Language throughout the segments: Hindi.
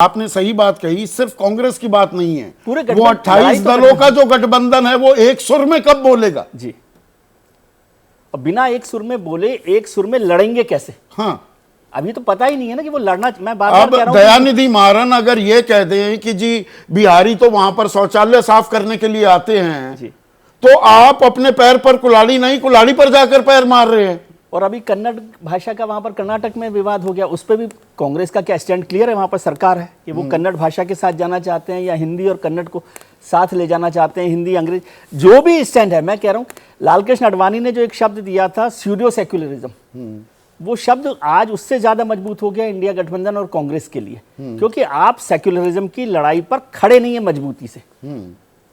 आपने सही बात कही, सिर्फ कांग्रेस की बात नहीं है, पूरे वो 28 दलों का जो गठबंधन है वो एक सुर में कब बोलेगा जी। अब बिना एक सुर में बोले एक सुर में लड़ेंगे कैसे? हाँ, अभी तो पता ही नहीं है ना कि वो लड़ना। मैं बार-बार कह रहा हूं दयानिधि मारन अगर ये कह दें कि जी बिहारी तो वहां पर शौचालय साफ करने के लिए आते हैं जी। तो आप अपने पैर पर कुल्हाड़ी नहीं, कुल्हाड़ी पर जाकर पैर मार रहे हैं। और अभी कन्नड़ भाषा का वहां पर कर्नाटक में विवाद हो गया, उस पर भी कांग्रेस का क्या स्टैंड क्लियर है? वहां पर सरकार है कि वो कन्नड़ भाषा के साथ जाना चाहते हैं या हिंदी और कन्नड़ को साथ ले जाना चाहते हैं, हिंदी अंग्रेजी जो भी स्टैंड है। मैं कह रहा हूं लालकृष्ण आडवाणी ने जो एक शब्द दिया था स्यूडो सेक्युलरिज्म, वो शब्द आज उससे ज्यादा मजबूत हो गया इंडिया गठबंधन और कांग्रेस के लिए, क्योंकि आप सेक्युलरिज्म की लड़ाई पर खड़े नहीं है मजबूती से।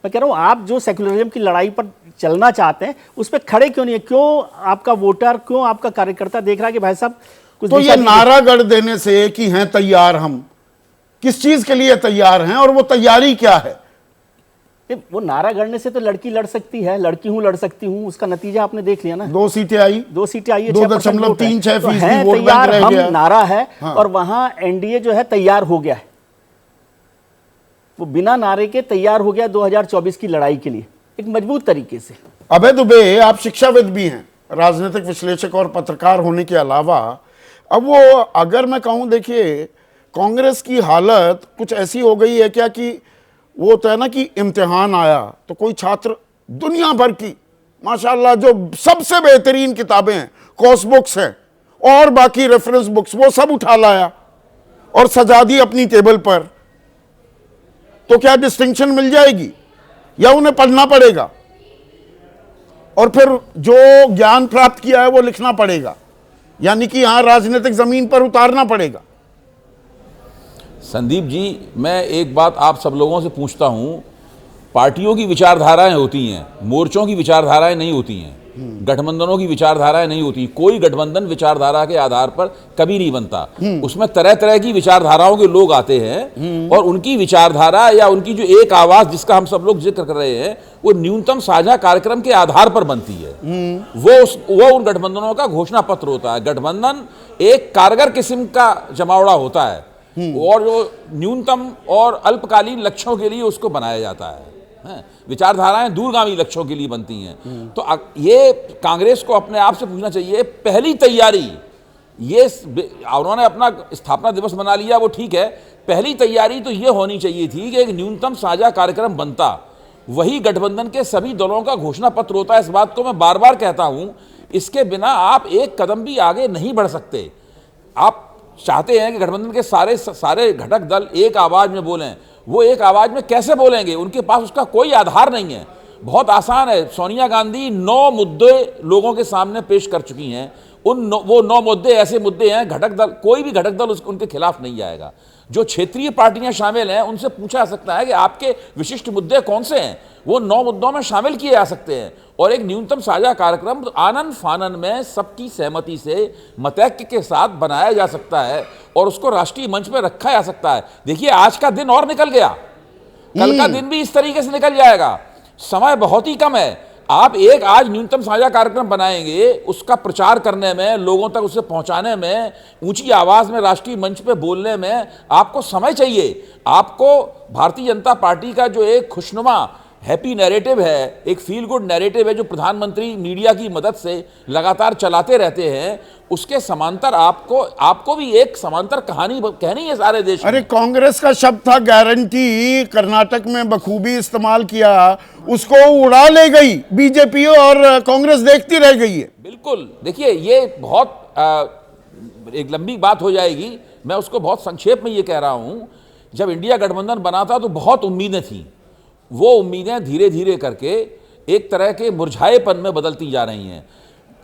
मैं कह रहा हूं आप जो सेक्युलरिज्म की लड़ाई पर चलना चाहते हैं उस पर खड़े क्यों नहीं है? क्यों आपका वोटर, क्यों आपका कार्यकर्ता देख रहा है कि भाई साहब कुछ तो ये नारा गढ़ देने से कि हैं तैयार, हम किस चीज के लिए तैयार हैं और वो तैयारी क्या है? वो नारा गढ़ने से तो लड़की लड़ सकती है, लड़की हूं लड़ सकती हूं, उसका नतीजा आपने देख लिया ना। 2 सीटें आई, 2 सीटें आई है, 2.36% तो वोट बैंक रह गया। नारा है हाँ। और वहां एनडीए जो है तैयार हो गया है, वो बिना नारे के तैयार हो गया 2024 की लड़ाई के लिए एक मजबूत तरीके से। अभय दुबे, आप शिक्षाविद भी हैं, राजनीतिक विश्लेषक और पत्रकार होने के अलावा, अब वो अगर मैं कहूं, देखिए कांग्रेस की हालत कुछ ऐसी हो गई है क्या कि वो होता है ना कि इम्तिहान आया तो कोई छात्र दुनिया भर की माशाल्लाह जो सबसे बेहतरीन किताबें हैं, कोर्स बुक्स हैं और बाकी रेफरेंस बुक्स, वो सब उठा लाया और सजा दी अपनी टेबल पर, तो क्या डिस्टिंक्शन मिल जाएगी या उन्हें पढ़ना पड़ेगा और फिर जो ज्ञान प्राप्त किया है वो लिखना पड़ेगा, यानी कि यहां राजनीतिक जमीन पर उतारना पड़ेगा? संदीप जी, मैं एक बात आप सब लोगों से पूछता हूं, पार्टियों की विचारधाराएं होती हैं, मोर्चों की विचारधाराएं नहीं होती हैं, गठबंधनों की विचारधाराएं नहीं होती। कोई गठबंधन विचारधारा के आधार पर कभी नहीं बनता। उसमें तरह तरह की विचारधाराओं के लोग आते हैं और उनकी विचारधारा या उनकी जो एक आवाज जिसका हम सब लोग जिक्र कर रहे हैं वो न्यूनतम साझा कार्यक्रम के आधार पर बनती है। वो उन गठबंधनों का घोषणा पत्र होता है। गठबंधन एक कारगर किस्म का जमावड़ा होता है और जो न्यूनतम और अल्पकालीन लक्ष्यों के लिए उसको बनाया जाता है। विचारधाराएं दूरगामी लक्ष्यों के लिए बनती हैं। तो ये कांग्रेस को अपने आप से पूछना चाहिए, पहली तैयारी, ये उन्होंने अपना स्थापना दिवस मना लिया, वो ठीक है, पहली तैयारी तो ये होनी चाहिए थी कि एक न्यूनतम साझा कार्यक्रम बनता, वही गठबंधन के सभी दलों का घोषणा पत्र होता है। इस बात को मैं बार बार कहता हूं, इसके बिना आप एक कदम भी आगे नहीं बढ़ सकते। आप चाहते हैं कि गठबंधन के सारे घटक दल एक आवाज में बोलें, वो एक आवाज में कैसे बोलेंगे? उनके पास उसका कोई आधार नहीं है। बहुत आसान है, सोनिया गांधी 9 मुद्दे लोगों के सामने पेश कर चुकी हैं। वो 9 मुद्दे ऐसे मुद्दे हैं, घटक दल, कोई भी घटक दल उनके खिलाफ नहीं जाएगा। जो क्षेत्रीय पार्टियां शामिल हैं उनसे पूछा जा सकता है कि आपके विशिष्ट मुद्दे कौन से हैं, वो 9 मुद्दों में शामिल किए जा सकते हैं और एक न्यूनतम साझा कार्यक्रम आनन फानन में सबकी सहमति से मतैक्य के साथ बनाया जा सकता है और उसको राष्ट्रीय मंच पर रखा जा सकता है। देखिए, आज का दिन और निकल गया, कल का दिन भी इस तरीके से निकल जाएगा। समय बहुत ही कम है। आप एक आज न्यूनतम साझा कार्यक्रम बनाएंगे, उसका प्रचार करने में, लोगों तक उसे पहुंचाने में, ऊंची आवाज में राष्ट्रीय मंच पे बोलने में आपको समय चाहिए। आपको भारतीय जनता पार्टी का जो एक खुशनुमा हैप्पी नैरेटिव है, एक फील गुड नैरेटिव है जो प्रधानमंत्री मीडिया की मदद से लगातार चलाते रहते हैं, उसके समांतर आपको भी एक समांतर कहानी कहनी है सारे देश में। अरे कांग्रेस का शब्द था गारंटी, कर्नाटक में बखूबी इस्तेमाल किया, उसको उड़ा ले गई बीजेपी और कांग्रेस देखती रह गई है। बिल्कुल, देखिए ये बहुत एक लंबी बात हो जाएगी, मैं उसको बहुत संक्षेप में ये कह रहा हूं। जब इंडिया गठबंधन बना था तो बहुत उम्मीदें थी, वो उम्मीदें धीरे धीरे करके एक तरह के मुरझाएपन में बदलती जा रही हैं।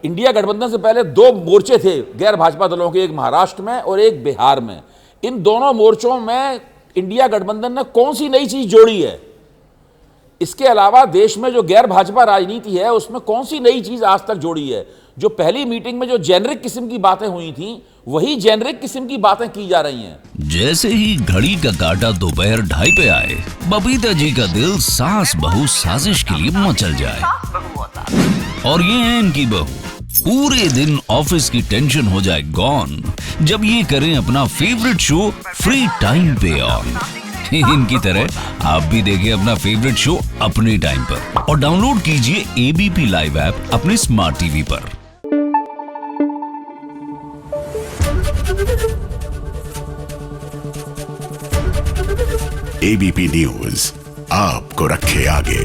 इंडिया गठबंधन से पहले 2 मोर्चे थे गैर भाजपा दलों के, एक महाराष्ट्र में और एक बिहार में। इन दोनों मोर्चों में इंडिया गठबंधन ने कौन सी नई चीज जोड़ी है? इसके अलावा देश में जो गैर भाजपा राजनीति है उसमें कौन सी नई चीज आज तक जोड़ी है? जो पहली मीटिंग में जो जेनरिक किस्म की बातें हुई थी, वही जेनरिक किस्म की बातें की जा रही हैं। जैसे ही घड़ी का काटा दोपहर 2:30 पे आए, बबीता जी का दिल सास बहू साजिश के लिए मचल जाए। और ये है इनकी बहू, पूरे दिन ऑफिस की टेंशन हो जाए गॉन, जब ये करें अपना फेवरेट शो फ्री टाइम पे ऑन। इनकी तरह आप भी देखें अपना फेवरेट शो अपने टाइम पर और डाउनलोड कीजिए एबीपी लाइव ऐप अपने स्मार्ट टीवी पर। एबीपी न्यूज आपको रखे आगे।